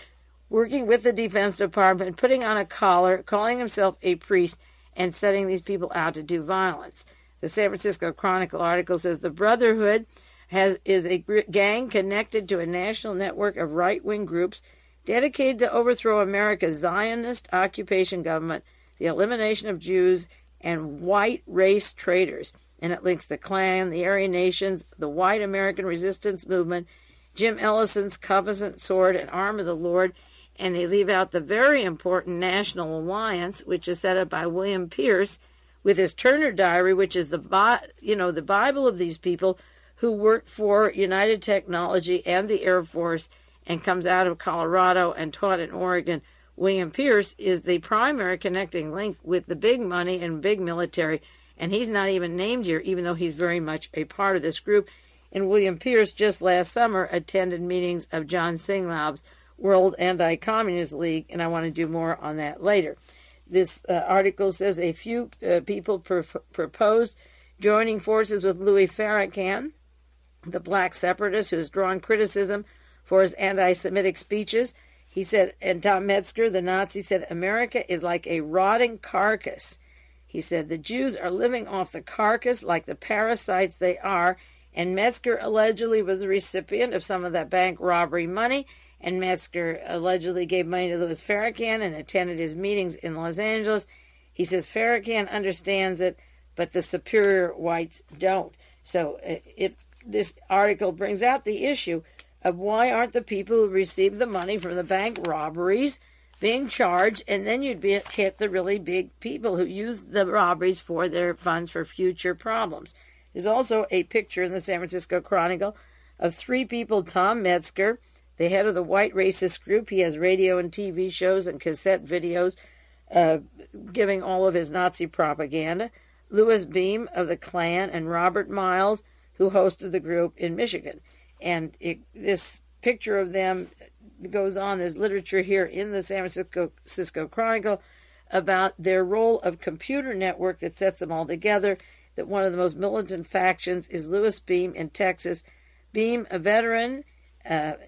S1: working with the Defense Department, putting on a collar, calling himself a priest, and setting these people out to do violence. The San Francisco Chronicle article says the Brotherhood is a gang connected to a national network of right-wing groups dedicated to overthrow America's Zionist occupation government, the elimination of Jews, and white race traitors. And it links the Klan, the Aryan Nations, the White American Resistance Movement, Jim Ellison's Covenant Sword and Arm of the Lord, and they leave out the very important National Alliance, which is set up by William Pierce with his Turner Diary, which is the Bible of these people who worked for United Technology and the Air Force and comes out of Colorado and taught in Oregon. William Pierce is the primary connecting link with the big money and big military, and he's not even named here, even though he's very much a part of this group. And William Pierce just last summer attended meetings of John Singlaub's World Anti-Communist League, and I want to do more on that later. This article says a few people proposed joining forces with Louis Farrakhan, the black separatist who has drawn criticism for his anti-Semitic speeches. He said, and Tom Metzger, the Nazi, said, America is like a rotting carcass. He said, the Jews are living off the carcass like the parasites they are, and Metzger allegedly was the recipient of some of that bank robbery money, and Metzger allegedly gave money to Louis Farrakhan and attended his meetings in Los Angeles. He says Farrakhan understands it, but the superior whites don't. So this article brings out the issue of why aren't the people who receive the money from the bank robberies being charged, and then you'd hit the really big people who use the robberies for their funds for future problems. There's also a picture in the San Francisco Chronicle of three people: Tom Metzger, the head of the white racist group. He has radio and TV shows and cassette videos giving all of his Nazi propaganda. Louis Beam of the Klan, and Robert Miles, who hosted the group in Michigan. And this picture of them goes on. There's literature here in the San Francisco Chronicle about their role of computer network that sets them all together, that one of the most militant factions is Louis Beam in Texas. Beam, a veteran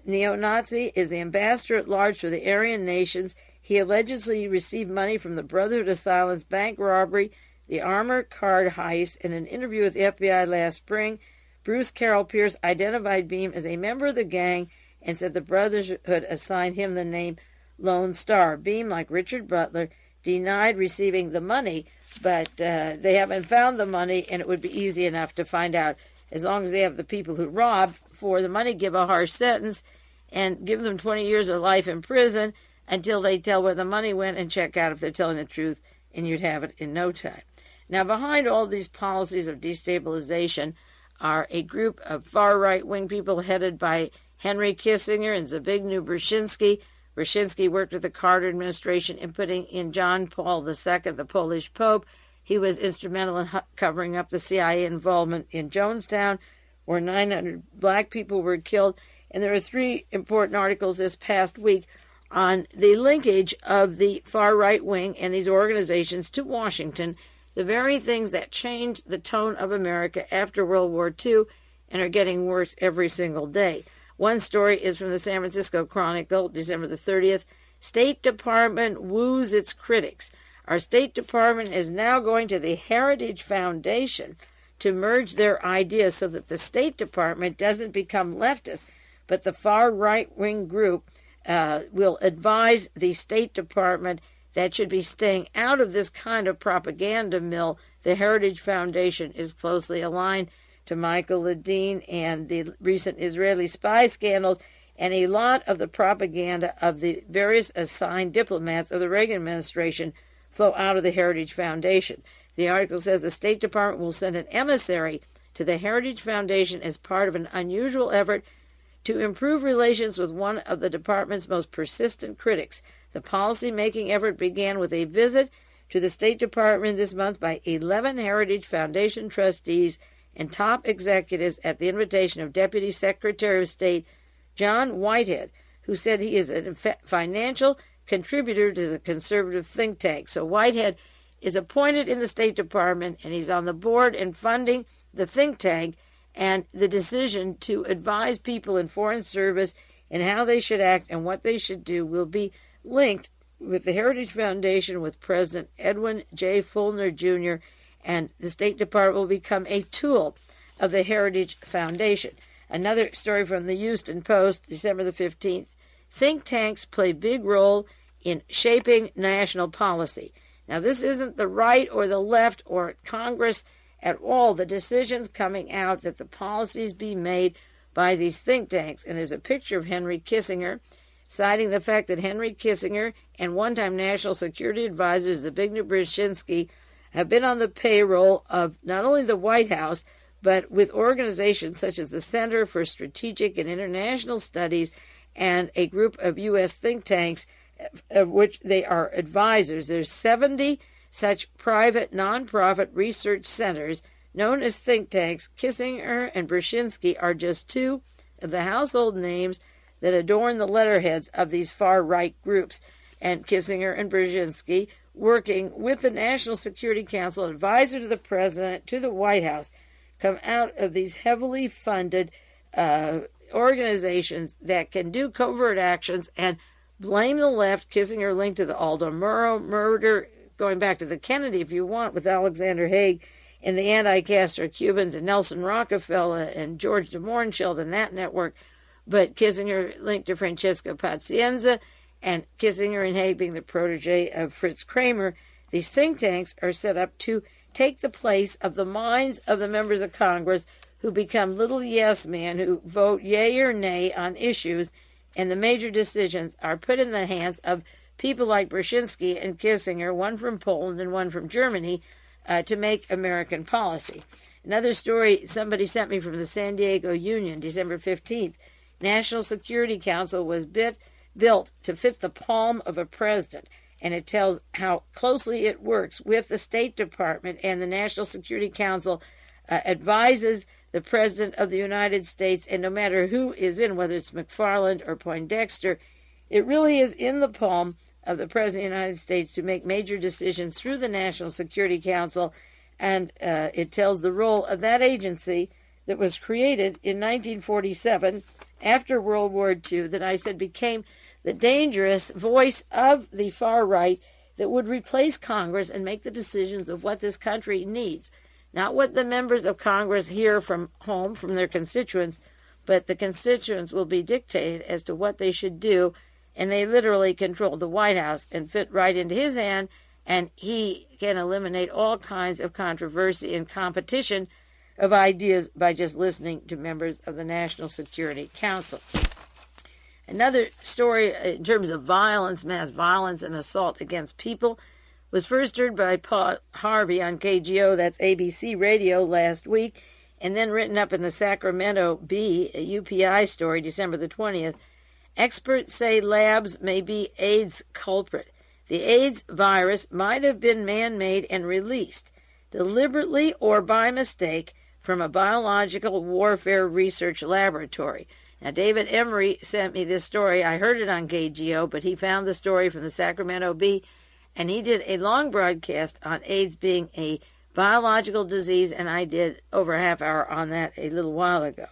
S1: neo-Nazi, is the ambassador at large for the Aryan Nations. He allegedly received money from the Brotherhood of Silence bank robbery, the armored card heist. In an interview with the FBI last spring, Bruce Carroll Pierce identified Beam as a member of the gang and said the Brotherhood assigned him the name Lone Star. Beam, like Richard Butler, denied receiving the money, but they haven't found the money, and it would be easy enough to find out. As long as they have the people who robbed for the money, give a harsh sentence and give them 20 years of life in prison until they tell where the money went and check out if they're telling the truth, and you'd have it in no time. Now, behind all these policies of destabilization are a group of far-right-wing people headed by Henry Kissinger and Zbigniew Brzezinski. Brzezinski worked with the Carter administration in putting in John Paul II, the Polish Pope. He was instrumental in covering up the CIA involvement in Jonestown, where 900 black people were killed. And there are three important articles this past week on the linkage of the far-right wing and these organizations to Washington, the very things that changed the tone of America after World War II and are getting worse every single day. One story is from the San Francisco Chronicle, December the 30th. State Department woos its critics. Our State Department is now going to the Heritage Foundation to merge their ideas so that the State Department doesn't become leftist, but the far right-wing group will advise the State Department that should be staying out of this kind of propaganda mill. The Heritage Foundation is closely aligned to Michael Ledeen and the recent Israeli spy scandals, and a lot of the propaganda of the various assigned diplomats of the Reagan administration flow out of the Heritage Foundation. The article says the State Department will send an emissary to the Heritage Foundation as part of an unusual effort to improve relations with one of the department's most persistent critics. The policy-making effort began with a visit to the State Department this month by 11 Heritage Foundation trustees and top executives at the invitation of Deputy Secretary of State John Whitehead, who said he is a financial contributor to the conservative think tank. So Whitehead is appointed in the State Department, and he's on the board and funding the think tank, and the decision to advise people in foreign service and how they should act and what they should do will be linked with the Heritage Foundation with President Edwin J. Fulner Jr., and the State Department will become a tool of the Heritage Foundation. Another story from the Houston Post, December the 15th. Think tanks play big role in shaping national policy. Now, this isn't the right or the left or Congress at all. The decisions coming out that the policies be made by these think tanks. And there's a picture of Henry Kissinger, citing the fact that Henry Kissinger and one-time National Security Advisor Zbigniew Brzezinski have been on the payroll of not only the White House, but with organizations such as the Center for Strategic and International Studies and a group of U.S. think tanks of which they are advisors. There's 70 such private nonprofit research centers known as think tanks. Kissinger and Brzezinski are just two of the household names that adorn the letterheads of these far-right groups. And Kissinger and Brzezinski, working with the National Security Council, advisor to the President, to the White House, come out of these heavily funded organizations that can do covert actions and blame the left. Kissinger linked to the Aldo Moro murder, going back to the Kennedy, if you want, with Alexander Haig and the anti-Castro Cubans and Nelson Rockefeller and George de Mohrenschildt and that network. But Kissinger linked to Francesco Pazienza, and Kissinger and Haig being the protege of Fritz Kramer. These think tanks are set up to take the place of the minds of the members of Congress who become little yes men who vote yay or nay on issues, and the major decisions are put in the hands of people like Brzezinski and Kissinger, one from Poland and one from Germany, to make American policy. Another story somebody sent me from the San Diego Union, December 15th. National Security Council was built to fit the palm of a president, and it tells how closely it works with the State Department, and the National Security Council advises the President of the United States, and no matter who is in, whether it's McFarland or Poindexter, it really is in the palm of the President of the United States to make major decisions through the National Security Council, and it tells the role of that agency that was created in 1947 after World War II, that I said became the dangerous voice of the far right that would replace Congress and make the decisions of what this country needs. Not what the members of Congress hear from home, from their constituents, but the constituents will be dictated as to what they should do, and they literally control the White House and fit right into his hand, and he can eliminate all kinds of controversy and competition of ideas by just listening to members of the National Security Council. Another story in terms of violence, mass violence and assault against people, was first heard by Paul Harvey on KGO, that's ABC Radio, last week, and then written up in the Sacramento Bee, a UPI story, December the 20th. Experts say labs may be AIDS culprit. The AIDS virus might have been man-made and released, deliberately or by mistake, from a biological warfare research laboratory. Now, David Emery sent me this story. I heard it on KGO, but he found the story from the Sacramento Bee, and he did a long broadcast on AIDS being a biological disease, and I did over a half hour on that a little while ago.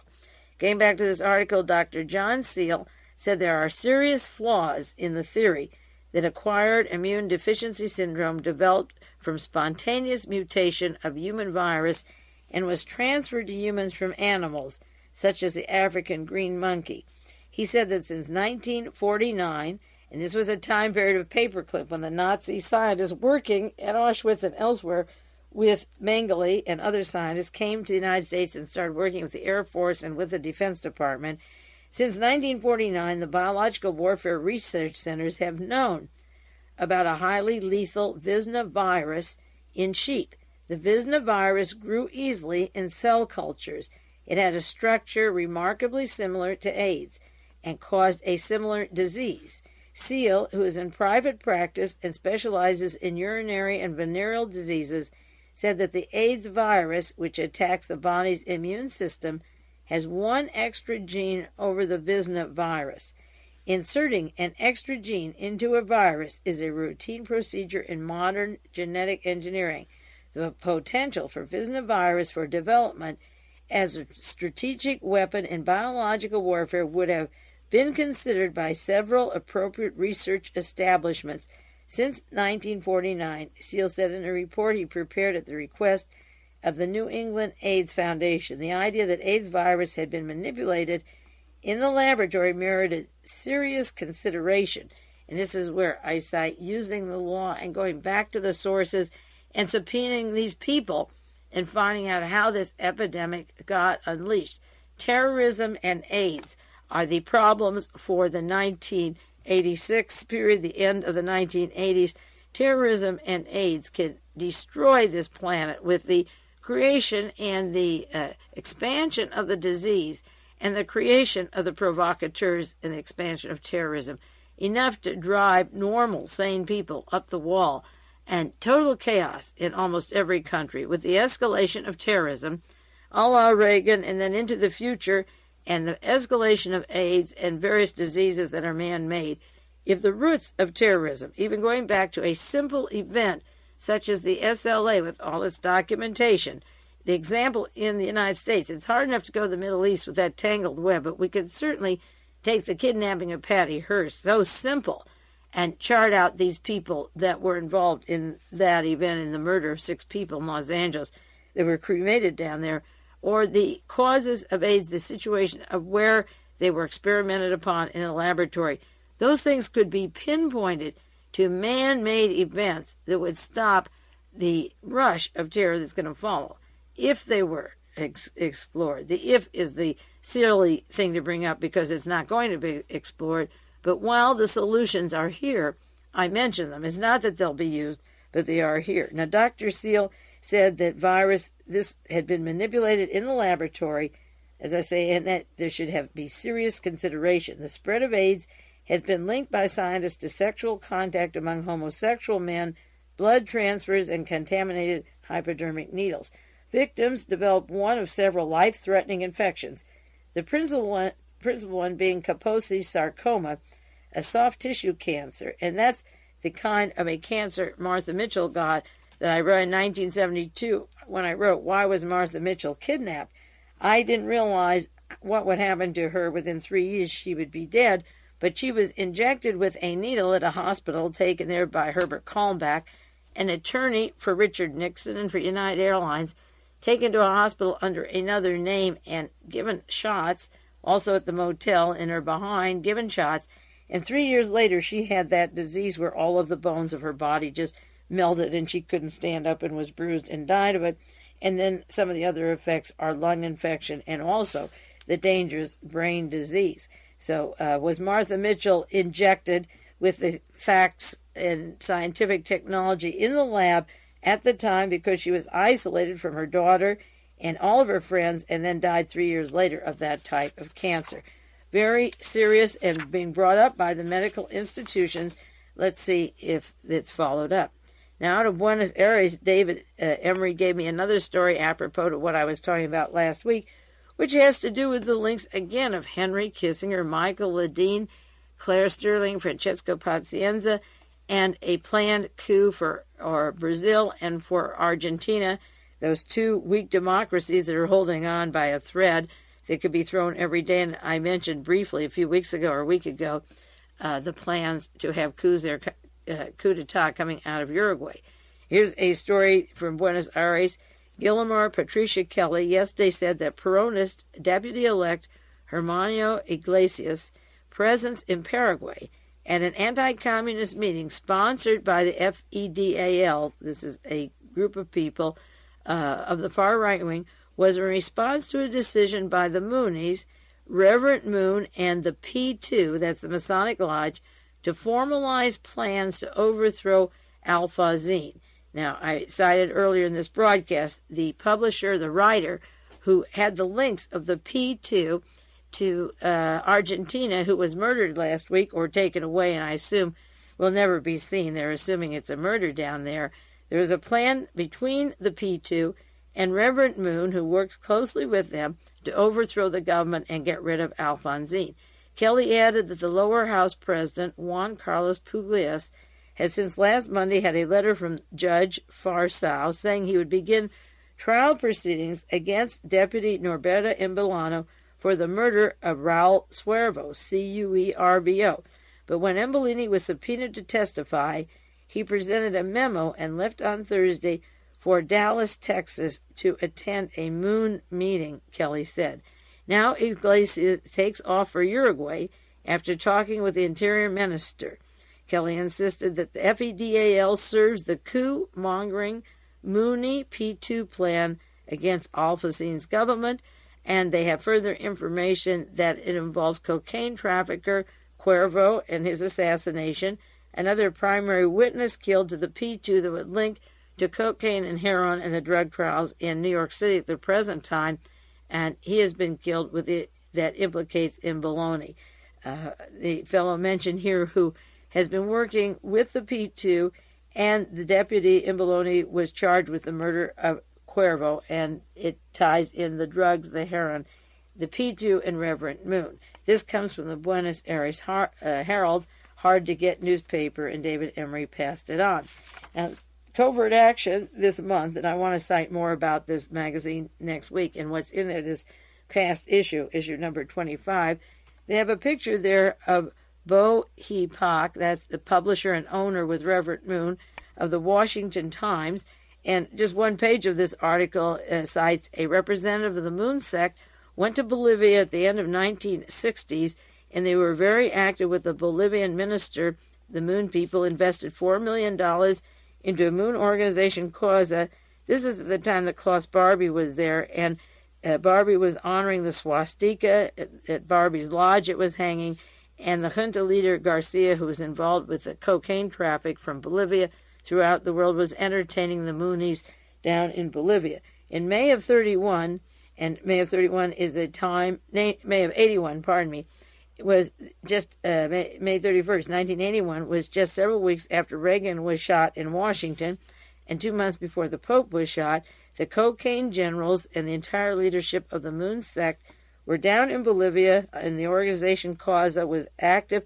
S1: Getting back to this article, Dr. John Seal said there are serious flaws in the theory that acquired immune deficiency syndrome developed from spontaneous mutation of human virus and was transferred to humans from animals, such as the African green monkey. He said that since 1949, and this was a time period of paperclip when the Nazi scientists working at Auschwitz and elsewhere with Mengele and other scientists came to the United States and started working with the Air Force and with the Defense Department. Since 1949, the Biological Warfare Research Centers have known about a highly lethal Visna virus in sheep. The Visna virus grew easily in cell cultures. It had a structure remarkably similar to AIDS and caused a similar disease. Seal, who is in private practice and specializes in urinary and venereal diseases, said that the AIDS virus, which attacks the body's immune system, has one extra gene over the Visna virus. Inserting an extra gene into a virus is a routine procedure in modern genetic engineering. The potential for Visna virus for development as a strategic weapon in biological warfare would have been considered by several appropriate research establishments since 1949, Seal said in a report he prepared at the request of the New England AIDS Foundation. The idea that AIDS virus had been manipulated in the laboratory merited serious consideration. And this is where I cite using the law and going back to the sources and subpoenaing these people and finding out how this epidemic got unleashed. Terrorism and AIDS are the problems for the 1986 period, the end of the 1980s. Terrorism and AIDS can destroy this planet with the creation and the expansion of the disease and the creation of the provocateurs and the expansion of terrorism, enough to drive normal, sane people up the wall, and total chaos in almost every country. With the escalation of terrorism, a la Reagan, and then into the future, and the escalation of AIDS and various diseases that are man-made, if the roots of terrorism, even going back to a simple event such as the SLA with all its documentation, the example in the United States, it's hard enough to go to the Middle East with that tangled web, but we could certainly take the kidnapping of Patty Hearst, so simple, and chart out these people that were involved in that event, in the murder of 6 people in Los Angeles that were cremated down there, or the causes of AIDS, the situation of where they were experimented upon in a laboratory. Those things could be pinpointed to man-made events that would stop the rush of terror that's going to follow if they were explored. The if is the silly thing to bring up because it's not going to be explored. But while the solutions are here, I mention them. It's not that they'll be used, but they are here. Now, Dr. Seal said that this had been manipulated in the laboratory, as I say, and that there should be serious consideration. The spread of AIDS has been linked by scientists to sexual contact among homosexual men, blood transfers, and contaminated hypodermic needles. Victims developed one of several life-threatening infections, the principal one being Kaposi sarcoma, a soft tissue cancer, and that's the kind of a cancer Martha Mitchell got that I wrote in 1972 when I wrote, Why Was Martha Mitchell Kidnapped? I didn't realize what would happen to her. Within 3 years she would be dead, but she was injected with a needle at a hospital taken there by Herbert Kalmbach, an attorney for Richard Nixon and for United Airlines, taken to a hospital under another name and given shots, also at the motel in her behind, given shots. And 3 years later, she had that disease where all of the bones of her body just melted and she couldn't stand up and was bruised and died of it. And then some of the other effects are lung infection and also the dangerous brain disease. So was Martha Mitchell injected with the facts and scientific technology in the lab at the time because she was isolated from her daughter and all of her friends and then died 3 years later of that type of cancer? Very serious and being brought up by the medical institutions. Let's see if it's followed up. Now, out of Buenos Aires, David Emery gave me another story apropos to what I was talking about last week, which has to do with the links, again, of Henry Kissinger, Michael Ledeen, Claire Sterling, Francesco Pazienza, and a planned coup for Brazil and for Argentina, those 2 weak democracies that are holding on by a thread that could be thrown every day. And I mentioned briefly a few weeks ago or a week ago the plans to have coup d'etat coming out of Uruguay. Here's a story from Buenos Aires. Guillermo Patricia Kelly yesterday said that Peronist deputy-elect Hermanio Iglesias' presence in Paraguay at an anti-communist meeting sponsored by the FEDAL, this is a group of people of the far right wing, was in response to a decision by the Moonies, Reverend Moon, and the P2, that's the Masonic Lodge, to formalize plans to overthrow Alfonsine. Now, I cited earlier in this broadcast the publisher, the writer, who had the links of the P2 to Argentina, who was murdered last week or taken away, and I assume will never be seen. They're assuming it's a murder down there. There was a plan between the P2 and Reverend Moon, who worked closely with them, to overthrow the government and get rid of Alfonsine. Kelly added that the lower house president, Juan Carlos Pugliese, has since last Monday had a letter from Judge Farsau saying he would begin trial proceedings against Deputy Norberta Imbilano for the murder of Raul Cuervo, Cuervo. But when Embolini was subpoenaed to testify, he presented a memo and left on Thursday for Dallas, Texas, to attend a Moon meeting, Kelly said. Now Iglesias takes off for Uruguay after talking with the Interior Minister. Kelly insisted that the FEDAL serves the coup-mongering Moonie P2 plan against Alphacine's government, and they have further information that it involves cocaine trafficker Cuervo and his assassination, another primary witness killed to the P2 that would link to cocaine and heroin and the drug trials in New York City at the present time, and he has been killed with it that implicates Embolini. The fellow mentioned here who has been working with the P2, and the deputy Embolini was charged with the murder of Cuervo, and it ties in the drugs, the heroin, the P2, and Reverend Moon. This comes from the Buenos Aires Herald, hard-to-get newspaper, and David Emery passed it on. Now, Covert Action this month, and I want to cite more about this magazine next week and what's in there, this past issue number 25. They have a picture there of Bo He Pak, that's the publisher and owner with Reverend Moon of the Washington Times, and just one page of this article cites a representative of the Moon sect went to Bolivia at the end of 1960s, and they were very active with the Bolivian minister. The Moon people invested $4 million into a Moon organization, Causa. This is at the time that Klaus Barbie was there, and Barbie was honoring the swastika at Barbie's lodge. It was hanging, and the junta leader Garcia, who was involved with the cocaine traffic from Bolivia throughout the world, was entertaining the Moonies down in Bolivia. In May of 31, and May of 31 is the time, May of 81, pardon me, it was just May 31st, 1981, was just several weeks after Reagan was shot in Washington, and 2 months before the Pope was shot. The cocaine generals and the entire leadership of the Moon sect were down in Bolivia, and the organization Causa was active,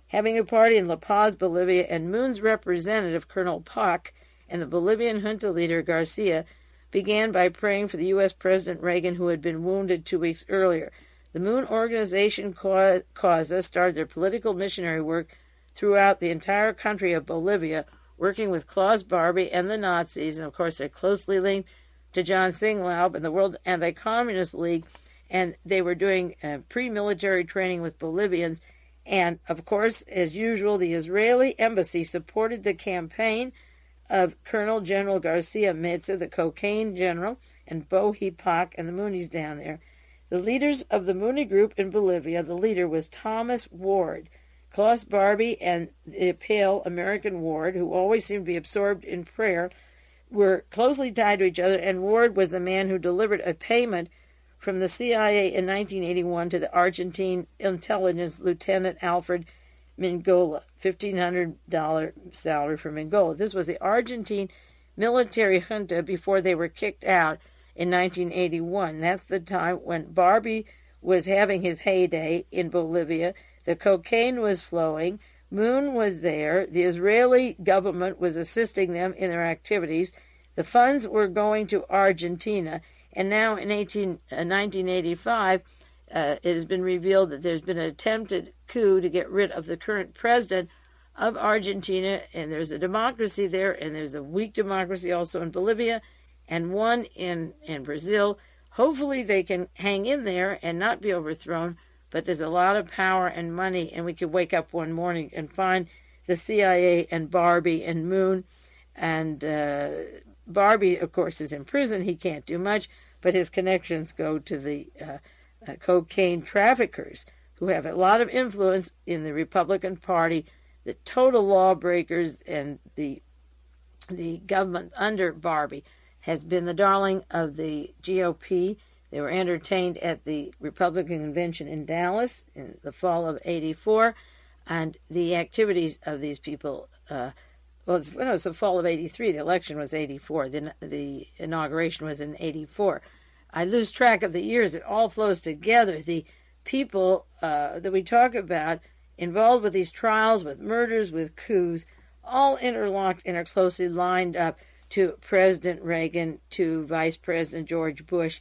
S1: having a party in La Paz, Bolivia, and Moon's representative, Colonel Pak, and the Bolivian junta leader, Garcia, began by praying for the U.S. President Reagan, who had been wounded 2 weeks earlier. The Moon organization Causa started their political missionary work throughout the entire country of Bolivia, working with Klaus Barbie and the Nazis, and of course they're closely linked to John Singlaub and the World Anti-Communist League, and they were doing pre-military training with Bolivians. And, of course, as usual, the Israeli embassy supported the campaign of Colonel General Garcia Meza, the cocaine general, and Bo He Pak and the Moonies down there. The leaders of the Moonie group in Bolivia, the leader was Thomas Ward. Klaus Barbie and the pale American Ward, who always seemed to be absorbed in prayer, were closely tied to each other, and Ward was the man who delivered a payment from the CIA in 1981 to the Argentine intelligence lieutenant Alfred Mingola, $1,500 salary for Mingola. This was the Argentine military junta before they were kicked out in 1981. That's the time when Barbie was having his heyday in Bolivia. The cocaine was flowing. Moon was there. The Israeli government was assisting them in their activities. The funds were going to Argentina. And now in 1985, it has been revealed that there's been an attempted coup to get rid of the current president of Argentina. And there's a democracy there, and there's a weak democracy also in Bolivia, and one in Brazil. Hopefully they can hang in there and not be overthrown. But there's a lot of power and money, and we could wake up one morning and find the CIA and Barbie and Moon. And Barbie, of course, is in prison. He can't do much, but his connections go to the cocaine traffickers, who have a lot of influence in the Republican Party, the total lawbreakers, and the government under Barbie has been the darling of the GOP. They were entertained at the Republican convention in Dallas in the fall of '84, and the activities of these people, it's the fall of '83. The election was '84. The inauguration was in '84. I lose track of the years. It all flows together. The people that we talk about involved with these trials, with murders, with coups, all interlocked and are closely lined up to President Reagan, to Vice President George Bush,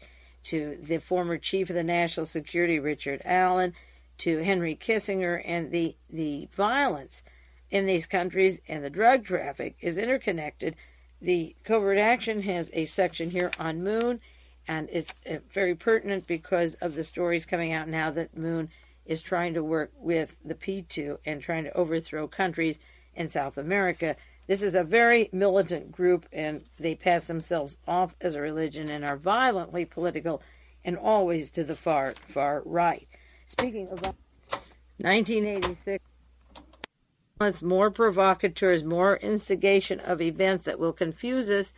S1: to the former chief of the National Security, Richard Allen, to Henry Kissinger, and the violence in these countries and the drug traffic is interconnected. The Covert Action has a section here on Moon, and it's very pertinent because of the stories coming out now that Moon is trying to work with the P2 and trying to overthrow countries in South America. This is a very militant group, and they pass themselves off as a religion and are violently political and always to the far right. Speaking of 1986, more provocateurs, more instigation of events that will confuse us.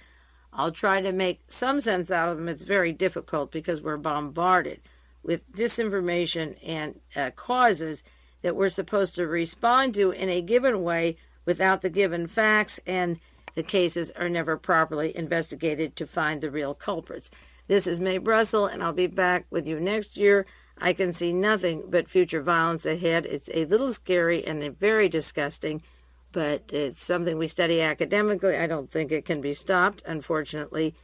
S1: I'll try to make some sense out of them. It's very difficult because we're bombarded with disinformation and causes that we're supposed to respond to in a given way without the given facts, and the cases are never properly investigated to find the real culprits. This is Mae Brussell, and I'll be back with you next year. I can see nothing but future violence ahead. It's a little scary and very disgusting, but it's something we study academically. I don't think it can be stopped, unfortunately,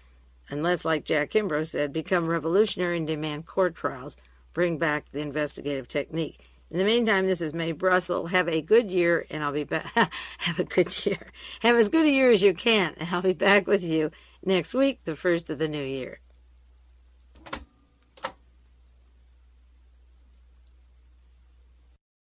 S1: unless, like Jack Kimbrough said, become revolutionary and demand court trials, bring back the investigative technique. In the meantime, this is Mae Brussell. Have a good year, and I'll be back. Have a good year. Have as good a year as you can, and I'll be back with you next week, the first of the new year.